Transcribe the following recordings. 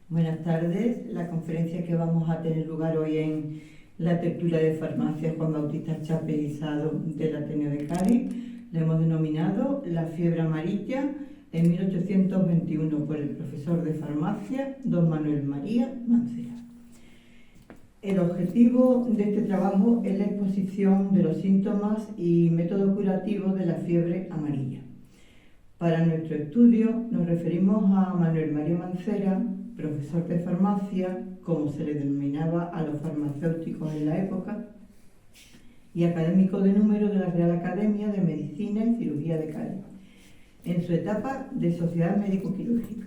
Buenas tardes. La conferencia que vamos a tener lugar hoy en la tertulia de farmacia Juan Bautista Chapelizado del Ateneo de Cádiz la hemos denominado La fiebre amarilla en 1821 por el profesor de farmacia don Manuel María Mancera. El objetivo de este trabajo es la exposición de los síntomas y métodos curativos de la fiebre amarilla. Para nuestro estudio nos referimos a Manuel María Mancera, profesor de farmacia, como se le denominaba a los farmacéuticos en la época, y académico de número de la Real Academia de Medicina y Cirugía de Cádiz, en su etapa de Sociedad Médico-Quirúrgica.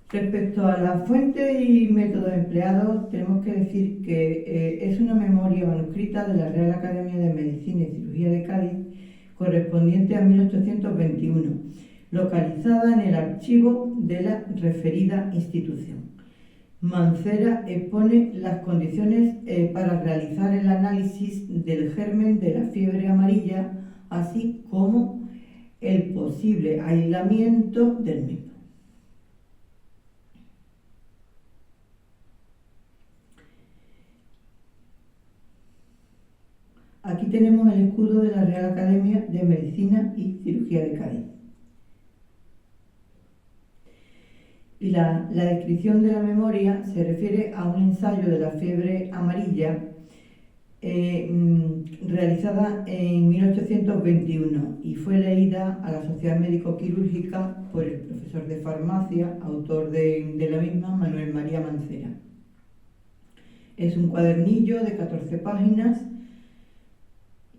Respecto a las fuentes y métodos empleados, tenemos que decir que es una memoria manuscrita de la Real Academia de Medicina y Cirugía de Cádiz, correspondiente a 1821, localizada en el archivo de la referida institución. Mancera expone las condiciones para realizar el análisis del germen de la fiebre amarilla, así como el posible aislamiento del mismo. Aquí tenemos el escudo de la Real Academia de Medicina y Cirugía de Cádiz. Y la descripción de la memoria se refiere a un ensayo de la fiebre amarilla realizada en 1821 y fue leída a la Sociedad Médico-Quirúrgica por el profesor de farmacia, autor de la misma, Manuel María Mancera. Es un cuadernillo de 14 páginas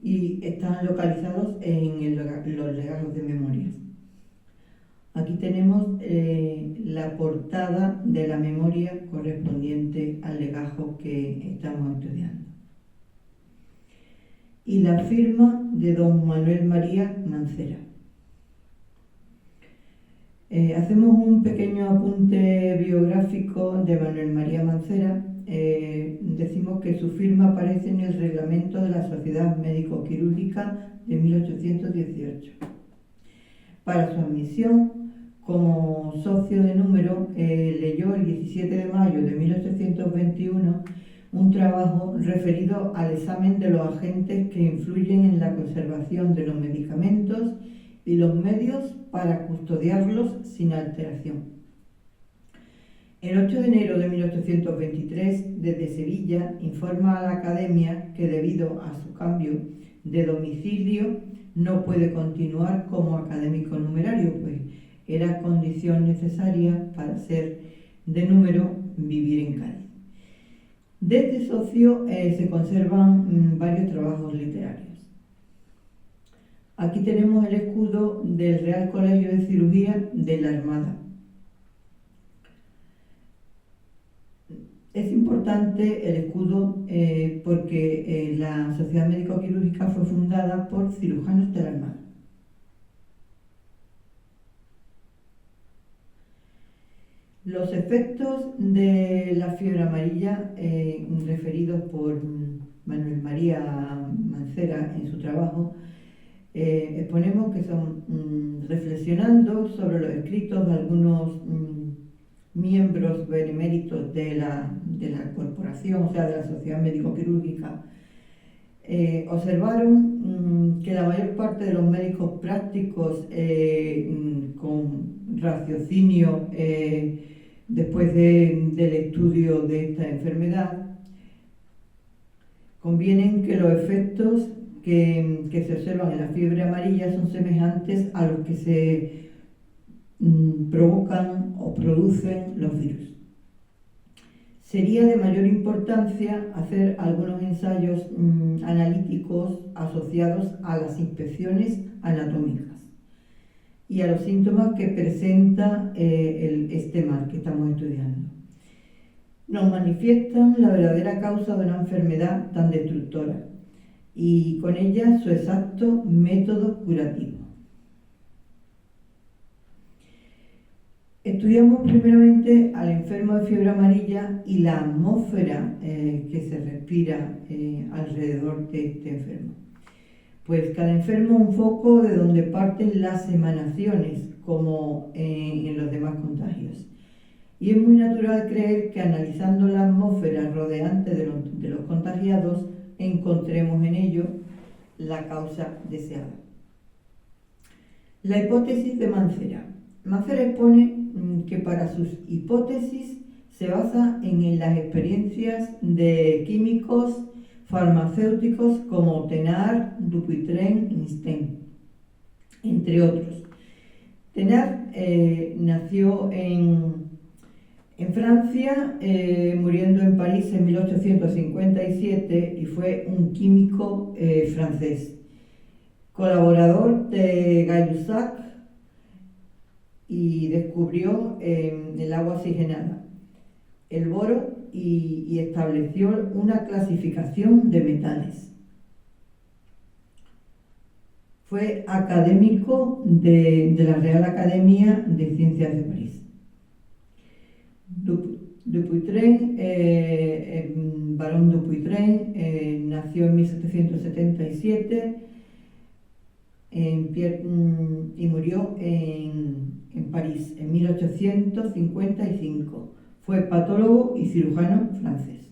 y están localizados en los legajos de memorias. Aquí tenemos la portada de la memoria correspondiente al legajo que estamos estudiando. Y la firma de don Manuel María Mancera. Hacemos un pequeño apunte biográfico de Manuel María Mancera. Decimos que su firma aparece en el reglamento de la Sociedad Médico-Quirúrgica de 1818. Para su admisión como socio de número, leyó el 17 de mayo de 1821 un trabajo referido al examen de los agentes que influyen en la conservación de los medicamentos y los medios para custodiarlos sin alteración. El 8 de enero de 1823, desde Sevilla, informa a la Academia que debido a su cambio de domicilio no puede continuar como académico numerario, pues era condición necesaria para ser de número vivir en Cádiz. De este socio se conservan varios trabajos literarios. Aquí tenemos el escudo del Real Colegio de Cirugía de la Armada. Es importante el escudo porque la Sociedad Médico-Quirúrgica fue fundada por cirujanos de la Armada. Los efectos de la fiebre amarilla referidos por Manuel María Mancera en su trabajo exponemos que son reflexionando sobre los escritos de algunos miembros beneméritos de la corporación, o sea, de la Sociedad Médico-Quirúrgica, observaron que la mayor parte de los médicos prácticos con raciocinio después del estudio de esta enfermedad convienen que los efectos que se observan en la fiebre amarilla son semejantes a los que se provocan o producen los virus. Sería de mayor importancia hacer algunos ensayos analíticos asociados a las inspecciones anatómicas y a los síntomas que presenta este mal que estamos estudiando. Nos manifiestan la verdadera causa de una enfermedad tan destructora y con ella su exacto método curativo. Estudiamos primeramente al enfermo de fiebre amarilla y la atmósfera que se respira alrededor de este enfermo. Pues cada enfermo es un foco de donde parten las emanaciones, como en los demás contagios. Y es muy natural creer que analizando la atmósfera rodeante de los contagiados, encontremos en ello la causa deseada. La hipótesis de Mancera. Mancera expone que para sus hipótesis se basa en las experiencias de químicos farmacéuticos como Thenard, Dupuytren, Einstein, entre otros. Thenard nació en Francia, muriendo en París en 1857, y fue un químico francés, colaborador de Gay-Lussac, y descubrió el agua oxigenada, el boro, y estableció una clasificación de metales. Fue académico de la Real Academia de Ciencias de París. Dupuytren, Barón Dupuytren, nació en 1777 y murió en París en 1855. Fue patólogo y cirujano francés.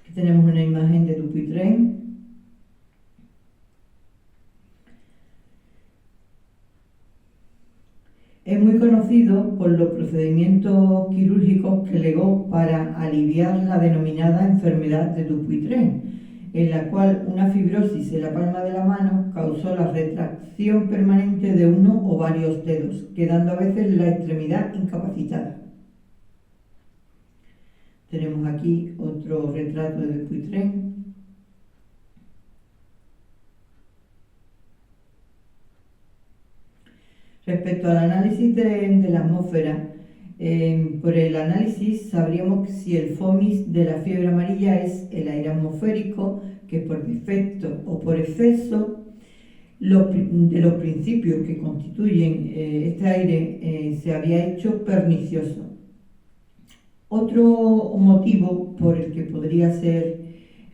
Aquí tenemos una imagen de Dupuytren. Es muy conocido por los procedimientos quirúrgicos que legó para aliviar la denominada enfermedad de Dupuytren, en la cual una fibrosis en la palma de la mano causó la retracción permanente de uno o varios dedos, quedando a veces la extremidad incapacitada. Tenemos aquí otro retrato de Dupuytren. Respecto al análisis de la atmósfera, por el análisis sabríamos si el FOMIS de la fiebre amarilla es el aire atmosférico, que por defecto o por exceso de los principios que constituyen este aire se había hecho pernicioso. Otro motivo por el que podría ser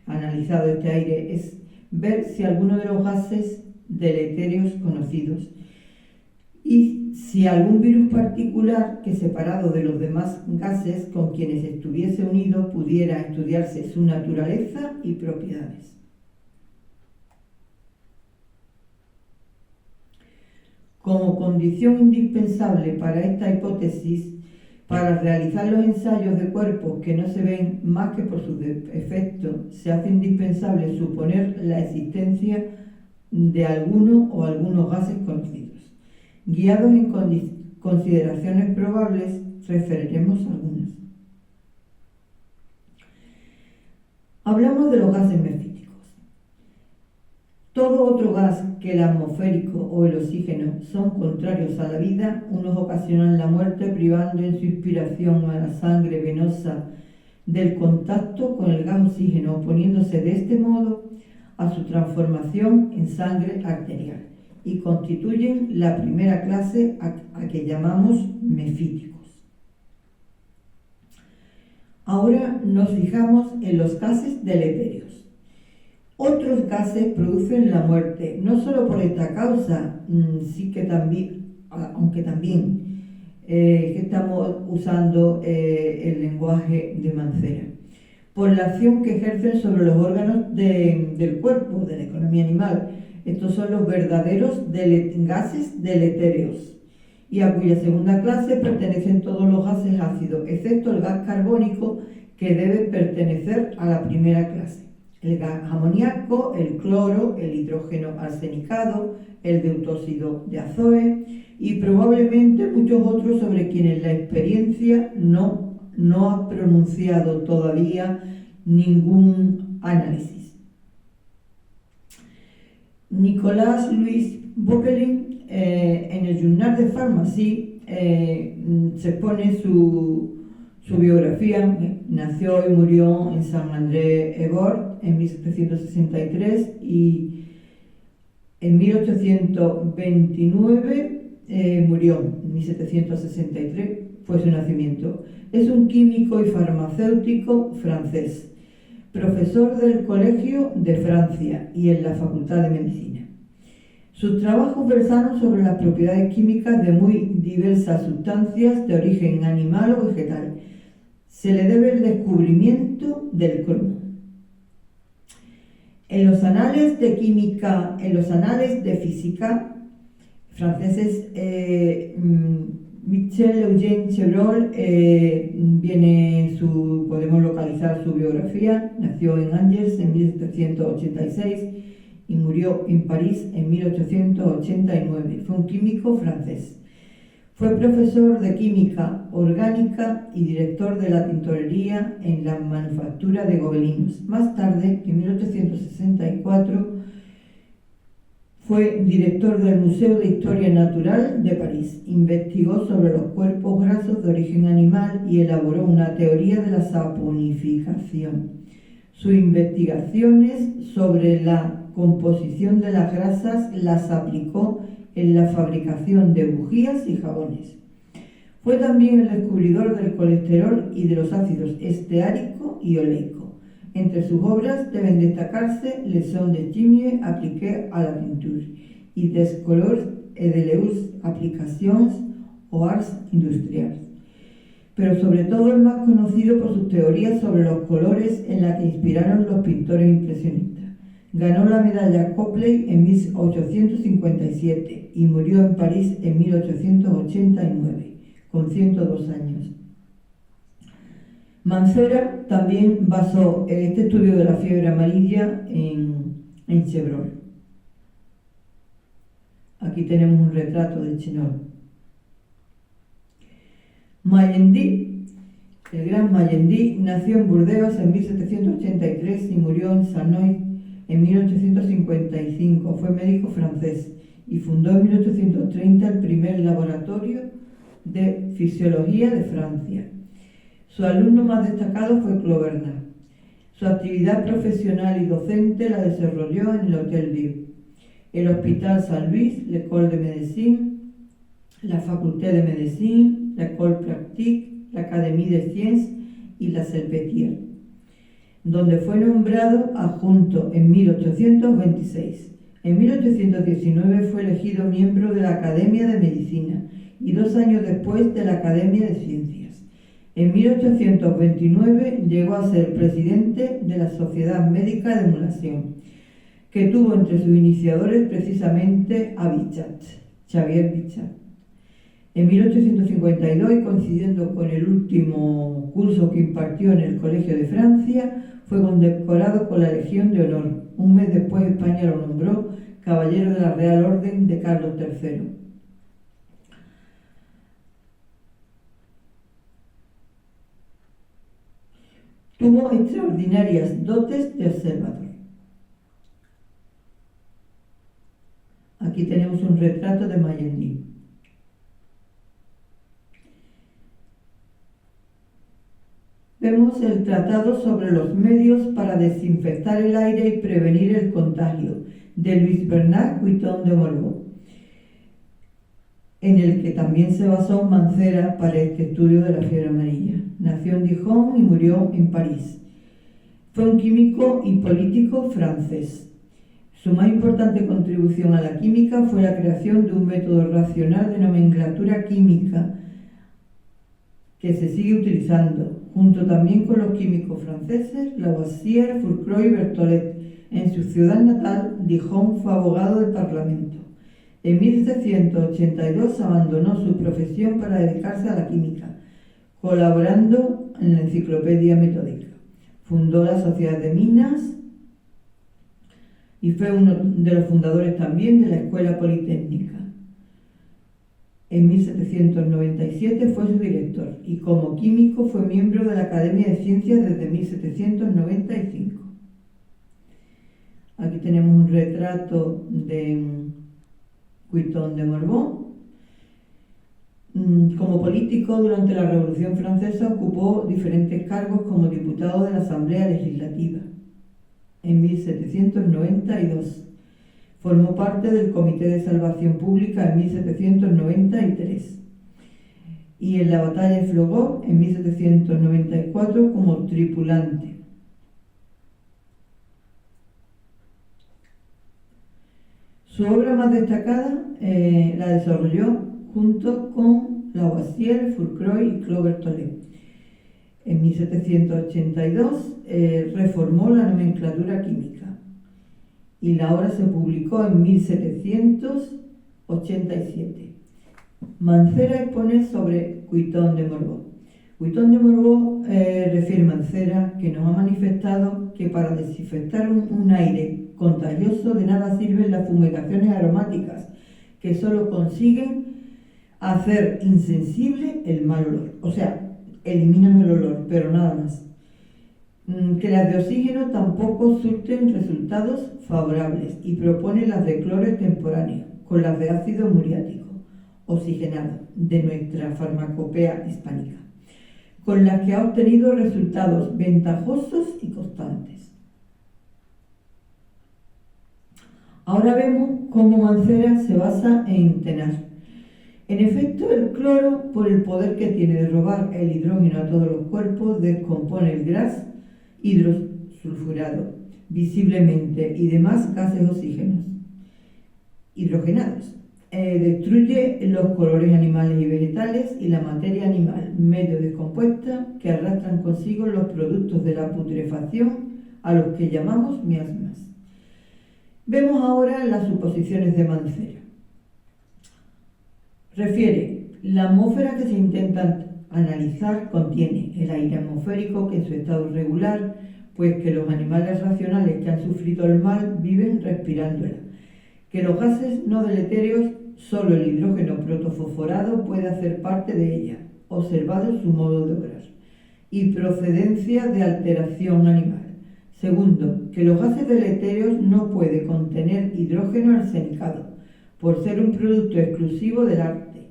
analizado este aire es ver si alguno de los gases deletéreos conocidos y si algún virus particular que, separado de los demás gases con quienes estuviese unido, pudiera estudiarse su naturaleza y propiedades. Como condición indispensable para esta hipótesis, para realizar los ensayos de cuerpos que no se ven más que por sus efectos, se hace indispensable suponer la existencia de alguno o algunos gases conocidos. Guiados en consideraciones probables, referiremos algunas. Hablamos de los gases mefíticos. Todo otro gas que el atmosférico o el oxígeno son contrarios a la vida. Unos ocasionan la muerte privando en su inspiración a la sangre venosa del contacto con el gas oxígeno, oponiéndose de este modo a su transformación en sangre arterial, y constituyen la primera clase a que llamamos mefíticos. Ahora nos fijamos en los gases deletéreos. Otros gases producen la muerte, no solo por esta causa, aunque también estamos usando el lenguaje de Mancera, por la acción que ejercen sobre los órganos del cuerpo, de la economía animal. Estos son los verdaderos gases deletéreos, y a cuya segunda clase pertenecen todos los gases ácidos, excepto el gas carbónico, que debe pertenecer a la primera clase. El gas amoníaco, el cloro, el hidrógeno arsenicado, el deutóxido de azoe y probablemente muchos otros sobre quienes la experiencia no ha pronunciado todavía ningún análisis. Nicolas Louis Bockelin, en el Journal de Pharmacie, se expone su biografía. Nació y murió en Saint-Mandé-Évreux en 1763 y en 1829 murió en 1763 fue su nacimiento. Es un químico y farmacéutico francés, profesor del Colegio de Francia y en la Facultad de Medicina. Sus trabajos versaron sobre las propiedades químicas de muy diversas sustancias de origen animal o vegetal. Se le debe el descubrimiento del cromo. En los anales de física franceses, Michel Eugène Chevreul, podemos localizar su biografía. Nació en Angers en 1786 y murió en París en 1889. Fue un químico francés. Fue profesor de química orgánica y director de la tintorería en la manufactura de Gobelinos. Más tarde, en 1864, fue director del Museo de Historia Natural de París. Investigó sobre los cuerpos grasos de origen animal y elaboró una teoría de la saponificación. Sus investigaciones sobre la composición de las grasas las aplicó en la fabricación de bujías y jabones. Fue también el descubridor del colesterol y de los ácidos esteárico y oleico. Entre sus obras deben destacarse Leçons de chimie appliquées à la peinture y Des colors et de leurs applications aux arts industriels. Pero sobre todo es más conocido por sus teorías sobre los colores en la que inspiraron los pintores impresionistas. Ganó la medalla Copley en 1857 y murió en París en 1889, con 102 años. Mancera también basó este estudio de la fiebre amarilla en Chevreul. Aquí tenemos un retrato de Chenol. Magendie, el gran Magendie, nació en Burdeos en 1783 y murió en Sanois en 1855. Fue médico francés y fundó en 1830 el primer laboratorio de fisiología de Francia. Su alumno más destacado fue Claude Bernard. Su actividad profesional y docente la desarrolló en el Hotel Dieu, el Hospital Saint-Louis, l'École de Médecine, la Faculté de Médecine, la École Pratique, la Académie des Sciences y la Salpêtrière, donde fue nombrado adjunto en 1826. En 1819 fue elegido miembro de la Academia de Medicina y 2 años después de la Academia de Ciencias. En 1829 llegó a ser presidente de la Sociedad Médica de Emulación, que tuvo entre sus iniciadores precisamente a Bichat, Xavier Bichat. En 1852, y coincidiendo con el último curso que impartió en el Colegio de Francia, fue condecorado con la Legión de Honor. Un mes después España lo nombró caballero de la Real Orden de Carlos III. Tuvo extraordinarias dotes de observador. Aquí tenemos un retrato de Magendie. Vemos el tratado sobre los medios para desinfectar el aire y prevenir el contagio, de Louis Bernard Guiton de Morveau, en el que también se basó Mancera para este estudio de la fiebre amarilla. Nació en Dijon y murió en París. Fue un químico y político francés. Su más importante contribución a la química fue la creación de un método racional de nomenclatura química que se sigue utilizando, junto también con los químicos franceses Lavoisier, Fourcroy y Berthollet. En su ciudad natal, Dijon, fue abogado del Parlamento. En 1782 abandonó su profesión para dedicarse a la química, colaborando en la Enciclopedia Metódica. Fundó la Sociedad de Minas y fue uno de los fundadores también de la Escuela Politécnica. En 1797 fue su director y como químico fue miembro de la Academia de Ciencias desde 1795. Aquí tenemos un retrato de Guiton de Morveau. Como político durante la Revolución Francesa ocupó diferentes cargos como diputado de la Asamblea Legislativa. En 1792 formó parte del Comité de Salvación Pública en 1793 y en la batalla de Flogov en 1794 como tripulante. Su obra más destacada la desarrolló junto con Lavoisier, Fourcroy y Clover-Tollet. En 1782 reformó la nomenclatura química y la obra se publicó en 1787. Mancera expone sobre Guitton de Morveau. Guitton de Morveau refiere Mancera que nos ha manifestado que para desinfectar un aire contagioso de nada sirven las fumigaciones aromáticas, que solo consiguen hacer insensible el mal olor. O sea, eliminan el olor, pero nada más. Que las de oxígeno tampoco surten resultados favorables y propone las de cloro extemporáneo, con las de ácido muriático oxigenado de nuestra farmacopea hispánica, con las que ha obtenido resultados ventajosos y constantes. Ahora vemos cómo Mancera se basa en tenar. En efecto, el cloro, por el poder que tiene de robar el hidrógeno a todos los cuerpos, descompone el gas hidrosulfurado visiblemente y demás gases oxígenos hidrogenados. Destruye los colores animales y vegetales y la materia animal medio descompuesta que arrastran consigo los productos de la putrefacción a los que llamamos miasmas. Vemos ahora las suposiciones de Mancera. Refiere, la atmósfera que se intenta analizar contiene el aire atmosférico que en su estado regular, pues que los animales racionales que han sufrido el mal viven respirándola, que los gases no deletéreos, solo el hidrógeno protofosforado puede hacer parte de ella, observado su modo de obrar, y procedencia de alteración animal. Segundo, que los gases deletéreos no puede contener hidrógeno arsenicado, por ser un producto exclusivo del arte,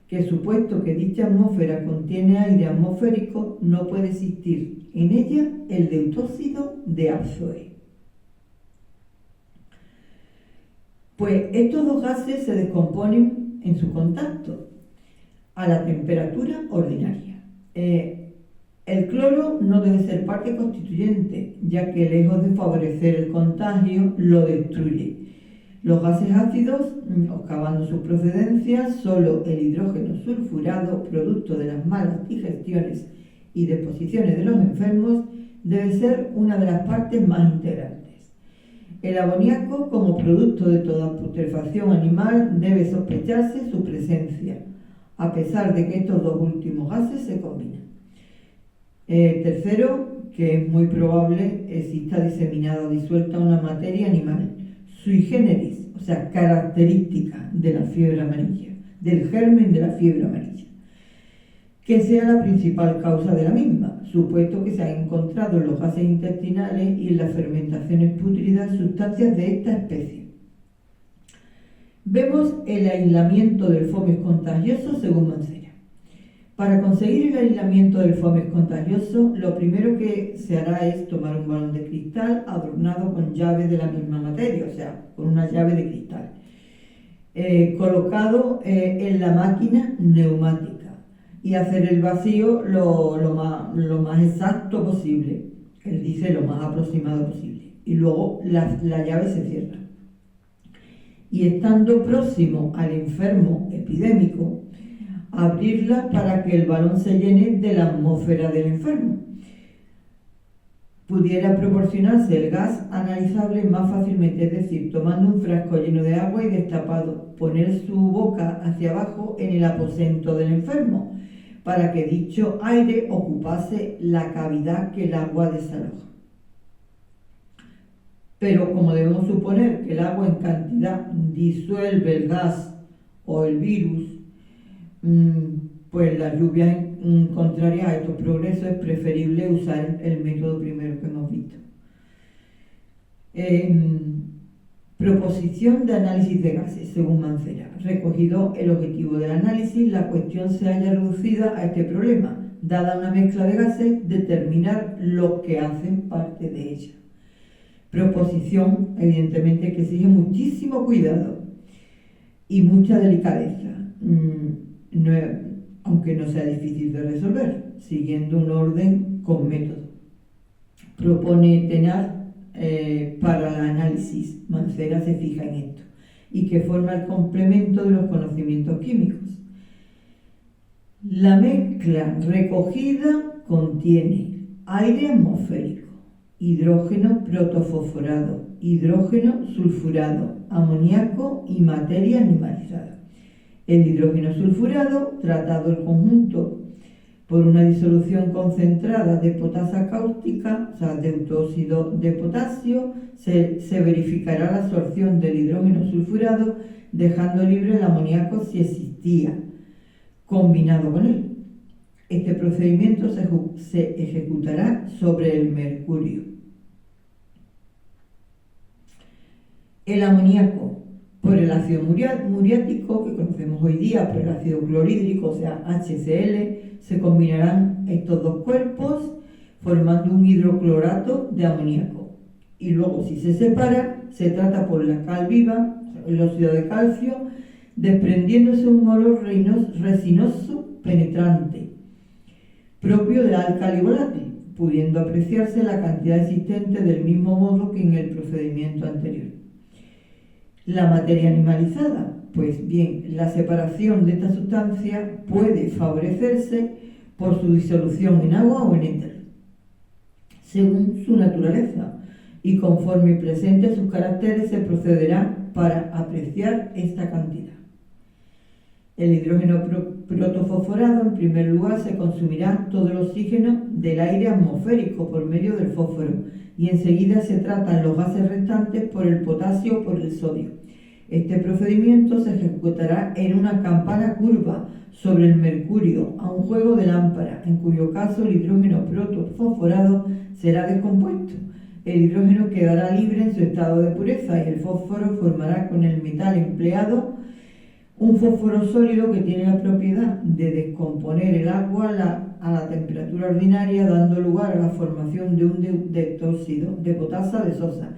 que supuesto que dicha atmósfera contiene aire atmosférico, no puede existir en ella el deutóxido de azoe. Pues estos dos gases se descomponen en su contacto a la temperatura ordinaria. El cloro no debe ser parte constituyente, ya que lejos de favorecer el contagio, lo destruye. Los gases ácidos, excavando su procedencia, solo el hidrógeno sulfurado, producto de las malas digestiones y deposiciones de los enfermos, debe ser una de las partes más integrantes. El amoníaco, como producto de toda putrefacción animal, debe sospecharse su presencia, a pesar de que estos dos últimos gases se combinan. Tercero, que es muy probable exista diseminada o disuelta una materia animal sui generis, o sea, característica de la fiebre amarilla, del germen de la fiebre amarilla, que sea la principal causa de la misma, supuesto que se han encontrado en los gases intestinales y en las fermentaciones pútridas sustancias de esta especie. Vemos el aislamiento del fomes contagioso según Mancera. Para conseguir el aislamiento del fomes contagioso, lo primero que se hará es tomar un balón de cristal adornado con llaves de la misma materia, o sea, con una llave de cristal, colocado en la máquina neumática, y hacer el vacío lo más exacto posible. Él dice lo más aproximado posible. Y luego la llave se cierra. Y estando próximo al enfermo epidémico, abrirla para que el balón se llene de la atmósfera del enfermo. Pudiera proporcionarse el gas analizable más fácilmente, es decir, tomando un frasco lleno de agua y destapado, poner su boca hacia abajo en el aposento del enfermo, para que dicho aire ocupase la cavidad que el agua desaloja. Pero como debemos suponer que el agua en cantidad disuelve el gas o el virus, pues las lluvias contrarias a estos progresos es preferible usar el método primero que hemos visto. Proposición de análisis de gases, según Mancera. Recogido el objetivo del análisis, la cuestión se halla reducida a este problema. Dada una mezcla de gases, determinar los que hacen parte de ella. Proposición, evidentemente, que exige muchísimo cuidado y mucha delicadeza. aunque no sea difícil de resolver, siguiendo un orden con método. Propone TENAR para el análisis. Mancera se fija en esto y que forma el complemento de los conocimientos químicos. La mezcla recogida contiene aire atmosférico, hidrógeno protofosforado, hidrógeno sulfurado, amoníaco y materia animalizada. El hidrógeno sulfurado, tratado el conjunto por una disolución concentrada de potasa cáustica, o sea, deutóxido de potasio, se verificará la absorción del hidrógeno sulfurado, dejando libre el amoníaco si existía, combinado con él. Este procedimiento se ejecutará sobre el mercurio. El amoníaco, por el ácido muriático, que conocemos hoy día, por el ácido clorhídrico, o sea, HCl, se combinarán estos dos cuerpos formando un hidroclorato de amoníaco. Y luego, si se separa, se trata por la cal viva, el óxido de calcio, desprendiéndose un olor resinoso penetrante, propio del álcali volátil, pudiendo apreciarse la cantidad existente del mismo modo que en el procedimiento anterior. La materia animalizada, pues bien, la separación de esta sustancia puede favorecerse por su disolución en agua o en éter, según su naturaleza, y conforme presente sus caracteres se procederá para apreciar esta cantidad. El hidrógeno protofosforado, en primer lugar, se consumirá todo el oxígeno del aire atmosférico por medio del fósforo y enseguida se tratan los gases restantes por el potasio o por el sodio. Este procedimiento se ejecutará en una campana curva sobre el mercurio a un juego de lámpara, en cuyo caso el hidrógeno protofosforado será descompuesto. El hidrógeno quedará libre en su estado de pureza y el fósforo formará con el metal empleado un fósforo sólido que tiene la propiedad de descomponer el agua a la temperatura ordinaria, dando lugar a la formación de un deutóxido de potasa de sosa,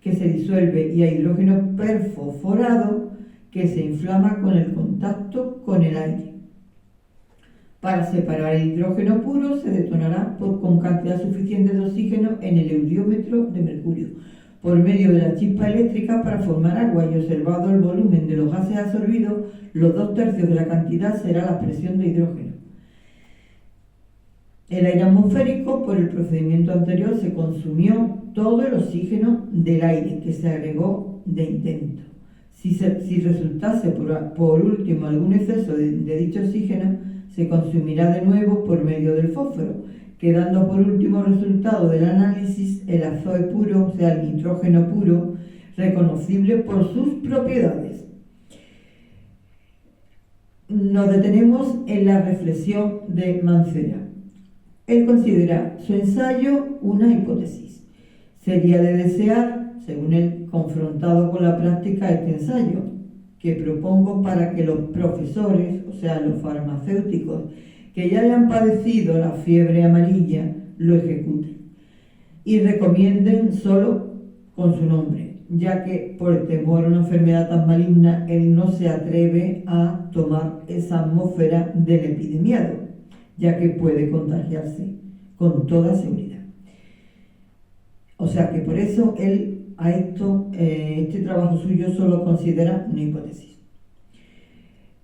que se disuelve, y a hidrógeno perfosforado, que se inflama con el contacto con el aire. Para separar el hidrógeno puro se detonará con cantidad suficiente de oxígeno en el euriómetro de mercurio, por medio de la chispa eléctrica para formar agua, y observado el volumen de los gases absorbidos, los 2/3 de la cantidad será la presión de hidrógeno. El aire atmosférico, por el procedimiento anterior, se consumió todo el oxígeno del aire que se agregó de intento. Si resultase por último algún exceso de dicho oxígeno, se consumirá de nuevo por medio del fósforo, quedando por último resultado del análisis el azoe puro, o sea, el nitrógeno puro, reconocible por sus propiedades. Nos detenemos en la reflexión de Mancera. Él considera su ensayo una hipótesis. Sería de desear, según él, confrontado con la práctica este ensayo, que propongo para que los profesores, o sea, los farmacéuticos, que ya hayan padecido la fiebre amarilla, lo ejecuten y recomienden solo con su nombre, ya que por temor a una enfermedad tan maligna, él no se atreve a tomar esa atmósfera del epidemiado, ya que puede contagiarse con toda seguridad. O sea que por eso él a este trabajo suyo solo considera una hipótesis.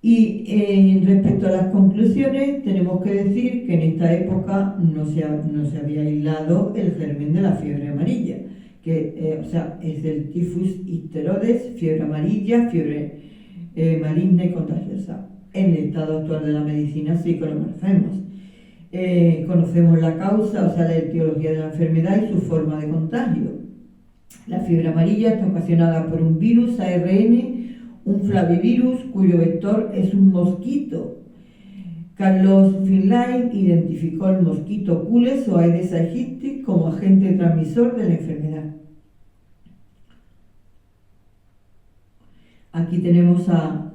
Y respecto a las conclusiones, tenemos que decir que en esta época no se había aislado el germen de la fiebre amarilla, que es el tifus icterodes, fiebre amarilla, fiebre maligna y contagiosa. En el estado actual de la medicina sí que lo conocemos. Conocemos la causa, o sea, la etiología de la enfermedad y su forma de contagio. La fiebre amarilla está ocasionada por un virus ARN, un flavivirus cuyo vector es un mosquito. Carlos Finlay identificó el mosquito Cules o Aedes aegypti como agente transmisor de la enfermedad. Aquí tenemos a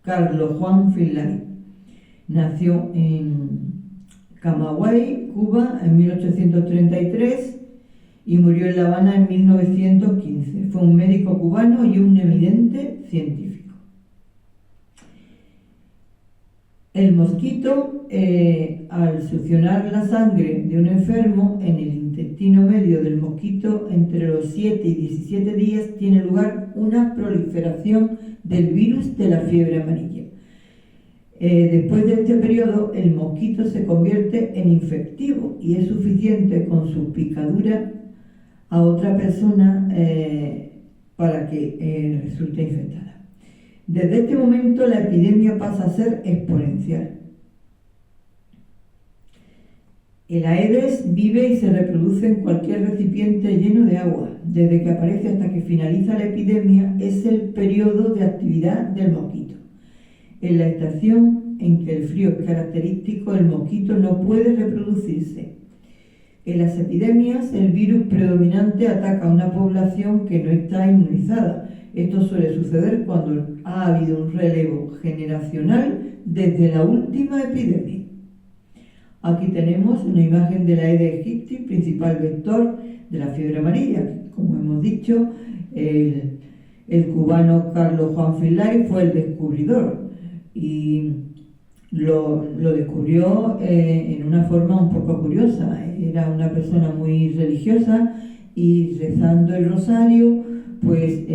Carlos Juan Finlay. Nació en Camagüey, Cuba, en 1833 y murió en La Habana en 1915. Fue un médico cubano y un eminente científico. El mosquito, al succionar la sangre de un enfermo en el intestino medio del mosquito, entre los 7 y 17 días tiene lugar una proliferación del virus de la fiebre amarilla. Después de este periodo, el mosquito se convierte en infectivo y es suficiente con su picadura a otra persona para que resulte infectada. Desde este momento la epidemia pasa a ser exponencial. El Aedes vive y se reproduce en cualquier recipiente lleno de agua. Desde que aparece hasta que finaliza la epidemia es el periodo de actividad del mosquito. En la estación en que el frío es característico, el mosquito no puede reproducirse. En las epidemias, el virus predominante ataca a una población que no está inmunizada. Esto suele suceder cuando ha habido un relevo generacional desde la última epidemia. Aquí tenemos una imagen del Aedes aegypti, principal vector de la fiebre amarilla. Como hemos dicho, el cubano Carlos Juan Finlay fue el descubridor y lo descubrió en una forma un poco curiosa. Era una persona muy religiosa y rezando el rosario, pues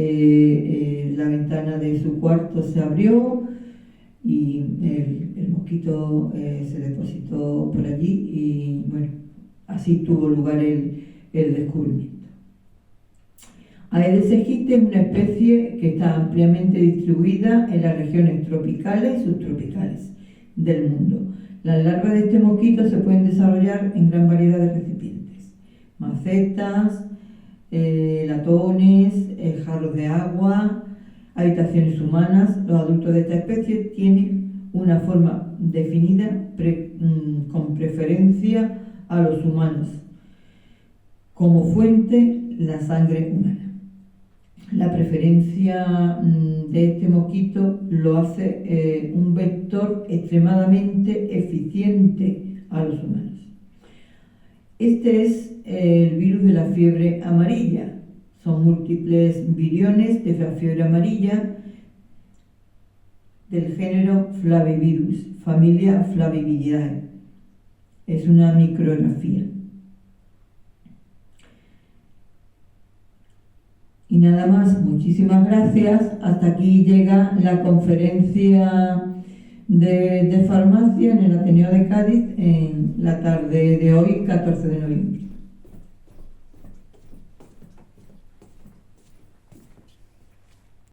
la ventana de su cuarto se abrió y el mosquito se depositó por allí y bueno, así tuvo lugar el descubrimiento. Aedes aegypti es una especie que está ampliamente distribuida en las regiones tropicales y subtropicales del mundo. Las larvas de este mosquito se pueden desarrollar en gran variedad de recipientes: macetas, latones, jarros de agua, habitaciones humanas. Los adultos de esta especie tienen una forma definida con preferencia a los humanos, como fuente la sangre humana. La preferencia de este mosquito lo hace un vector extremadamente eficiente a los humanos. Este es el virus de la fiebre amarilla. Son múltiples viriones de la fiebre amarilla del género Flavivirus, familia Flavividae. Es una micrografía. Y nada más, muchísimas gracias. Hasta aquí llega la conferencia de farmacia en el Ateneo de Cádiz en la tarde de hoy, 14 de noviembre.